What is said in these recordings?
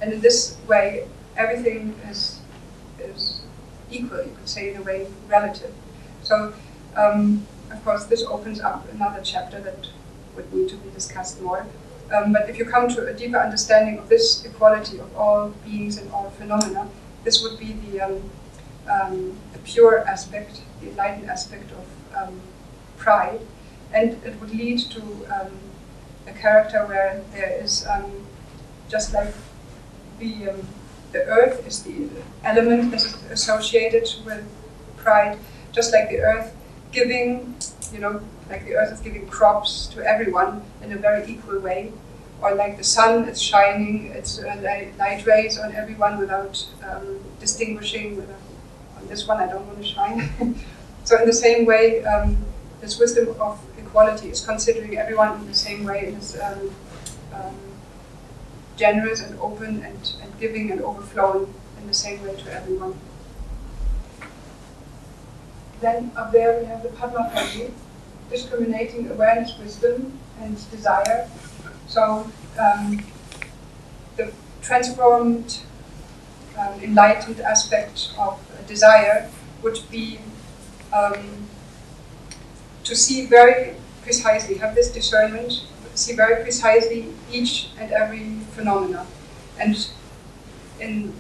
And in this way, everything is equal, you could say, in a way, relative. So, of course, this opens up another chapter that would need to be discussed more. But if you come to a deeper understanding of this equality of all beings and all phenomena, this would be the pure aspect, the enlightened aspect of pride, and it would lead to a character where there is, just like the earth is the element that is associated with pride, just like the earth giving, like the earth is giving crops to everyone in a very equal way, or like the sun is shining its light rays on everyone without distinguishing whether on this one I don't want to shine. So in the same way, this wisdom of equality is considering everyone in the same way, and is generous and open and giving and overflowing in the same way to everyone. Then up there we have the Karma Kagyu, discriminating awareness, wisdom, and desire. So the transformed, enlightened aspect of desire would be to see very precisely, have this discernment, see very precisely each and every phenomena. And in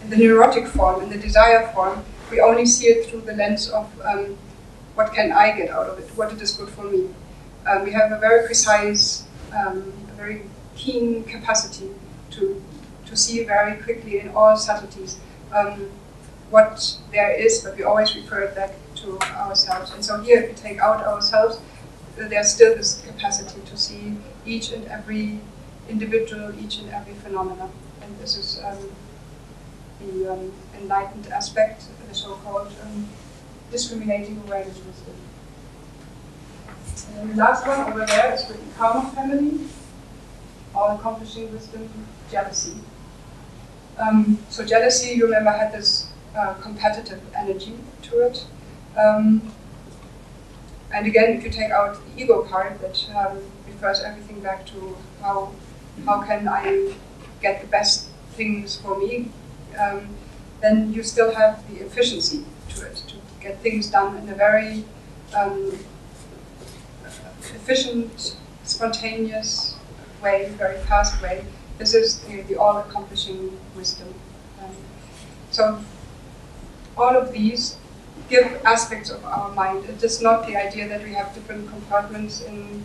the neurotic form, in the desire form, we only see it through the lens of what can I get out of it, what it is good for me. We have a very precise, a very keen capacity to see very quickly in all subtleties what there is, but we always refer it back to ourselves. And so here, if we take out ourselves, there's still this capacity to see each and every individual, each and every phenomena. And this is the enlightened aspect, the so-called discriminating awareness wisdom. And the last one over there is with the Karma family, all-encompassing wisdom, jealousy. So jealousy, you remember, had this competitive energy to it. And again, if you take out the ego part, that refers everything back to how can I get the best things for me, then you still have the efficiency to it, to get things done in a very efficient, spontaneous way, very fast way. This is the all-accomplishing wisdom. So all of these give aspects of our mind. It is not the idea that we have different compartments in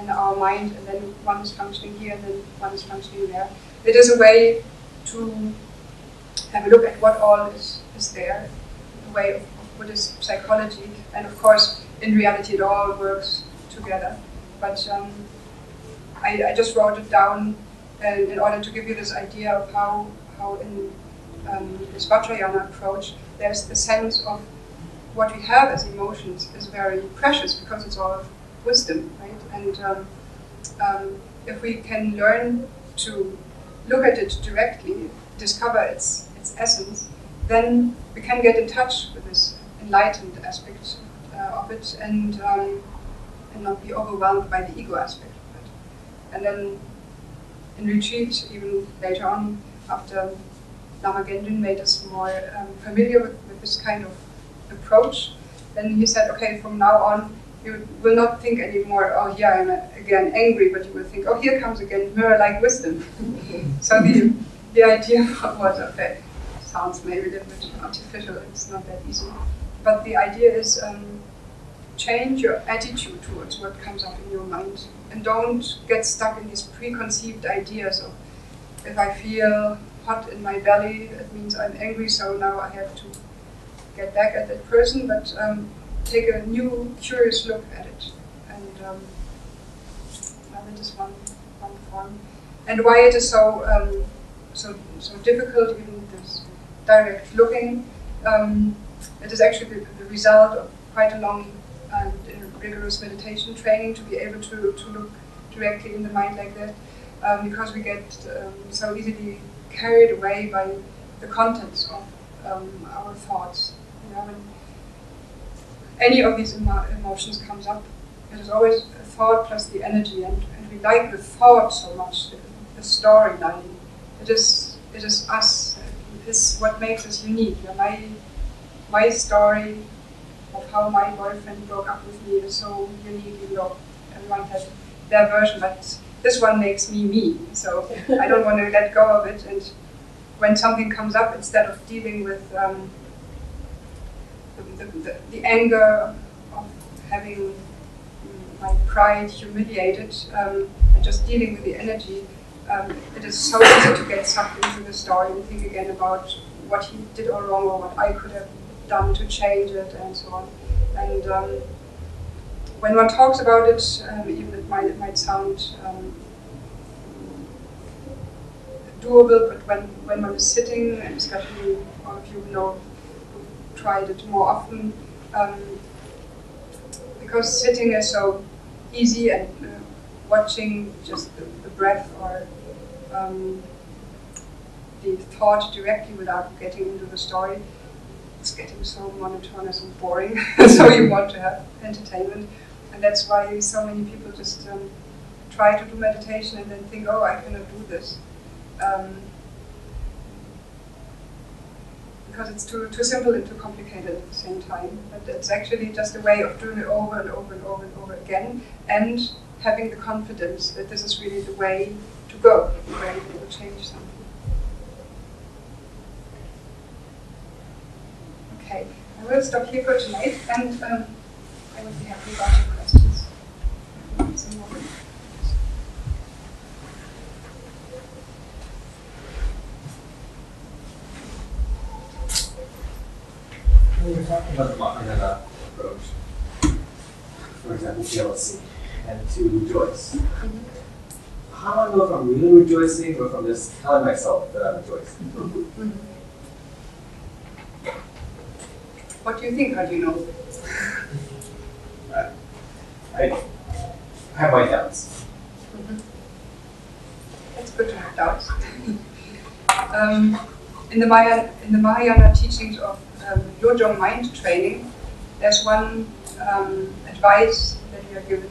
our mind, and then one is functioning here and then one is functioning there. It is a way to have a look at what all is there, a way of Buddhist psychology, and of course, in reality, it all works together. But I just wrote it down in order to give you this idea of how in this Vajrayana approach, there's the sense of what we have as emotions is very precious because it's all wisdom, right? And if we can learn to look at it directly, discover its essence, then we can get in touch with this enlightened aspect of it, and not be overwhelmed by the ego aspect of it. And then in retreat, even later on, after Lama Gendun made us more familiar with this kind of approach, then he said, okay, from now on, you will not think anymore, oh, here I'm again angry, but you will think, oh, here comes again mirror-like wisdom. So the idea was, okay, sounds maybe a little bit artificial, it's not that easy. But the idea is change your attitude towards what comes up in your mind, and don't get stuck in these preconceived ideas of, if I feel hot in my belly, it means I'm angry, so now I have to get back at that person, but take a new, curious look at it. And well, that is one form. And why it is so difficult, even with this direct looking, it is actually the result of quite a long and rigorous meditation training to be able to look directly in the mind like that, because we get so easily carried away by the contents of our thoughts. You know, when any of these emotions comes up, it is always a thought plus the energy, and we like the thought so much, the storyline. It is it is us. It is what makes us unique. You know, my story of how my boyfriend broke up with me is so unique, even though everyone has their version, but this one makes me me. So I don't want to let go of it. And when something comes up, instead of dealing with the anger of having my pride humiliated, and just dealing with the energy, it is so easy to get sucked into the story and think again about what he did all wrong or what I could have done to change it and so on. And when one talks about it, even it might sound doable, but when one is sitting, and especially all of you know who've tried it more often, because sitting is so easy and watching just the breath or the thought directly without getting into the story, it's getting so monotonous and boring. So you want to have entertainment, and that's why so many people just try to do meditation and then think, oh, I cannot do this. Because it's too simple and too complicated at the same time. But it's actually just a way of doing it over and over and over and over again, and having the confidence that this is really the way to go, the way that will change something. Okay, I will stop here for tonight, and I would be happy about your questions. Some more. When you're talking about the Mahayana approach, for example, jealousy, and to rejoice, how do I know if I'm really rejoicing or if I'm just telling myself that I'm rejoicing? What do you think? How do you know? I have my doubts. It's good to have doubts. In the Mahayana teachings of Yojong mind training, there's one advice that we are given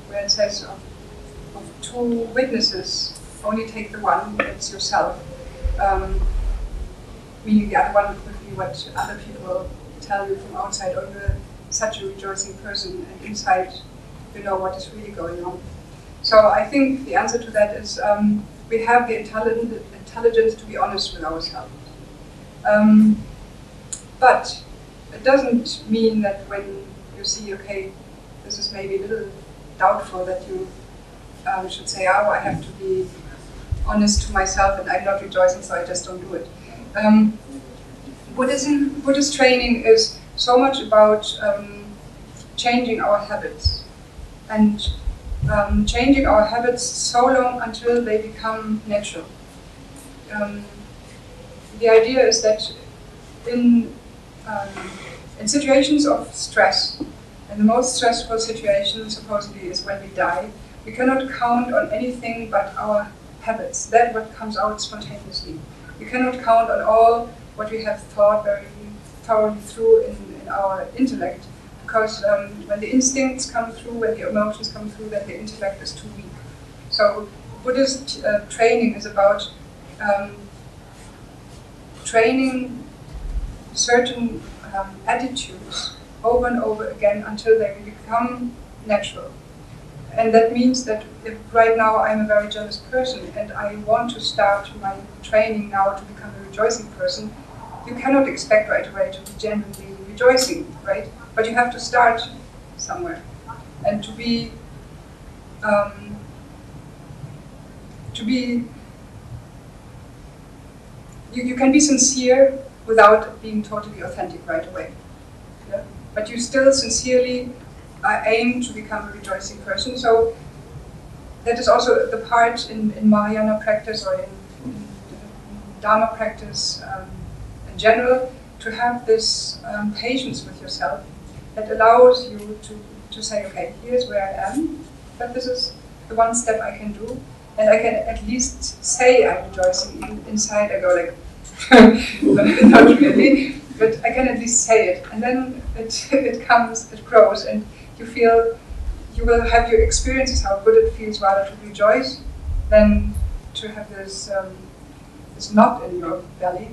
where it says of two witnesses, only take the one, that's yourself. Meaning the other one could be what other people tell you from outside, or you're such a rejoicing person and inside you know what is really going on. So I think the answer to that is we have the intelligence to be honest with ourselves. But it doesn't mean that when you see, okay, this is maybe a little doubtful, that you should say, oh, I have to be honest to myself and I'm not rejoicing, so I just don't do it. Buddhist training is so much about changing our habits, and changing our habits so long until they become natural. The idea is that in situations of stress, and the most stressful situation supposedly is when we die, we cannot count on anything but our habits, that what comes out spontaneously. We cannot count on all what we have thought very thoroughly through in our intellect, because when the instincts come through, when the emotions come through, then the intellect is too weak. So Buddhist training is about training certain attitudes over and over again until they become natural. And that means that if right now I'm a very jealous person and I want to start my training now to become a rejoicing person, you cannot expect right away to be genuinely rejoicing, right? But you have to start somewhere. And you can be sincere without being totally authentic right away. Yeah? But you still sincerely aim to become a rejoicing person. So that is also the part in Mahayana practice or in Dharma practice in general, to have this patience with yourself that allows you to say, okay, here's where I am, but this is the one step I can do, and I can at least say I'm rejoicing. Even inside I go like, not really, but I can at least say it, and then it comes, it grows, and you feel, you will have your experiences how good it feels rather to rejoice than to have this is not in your belly.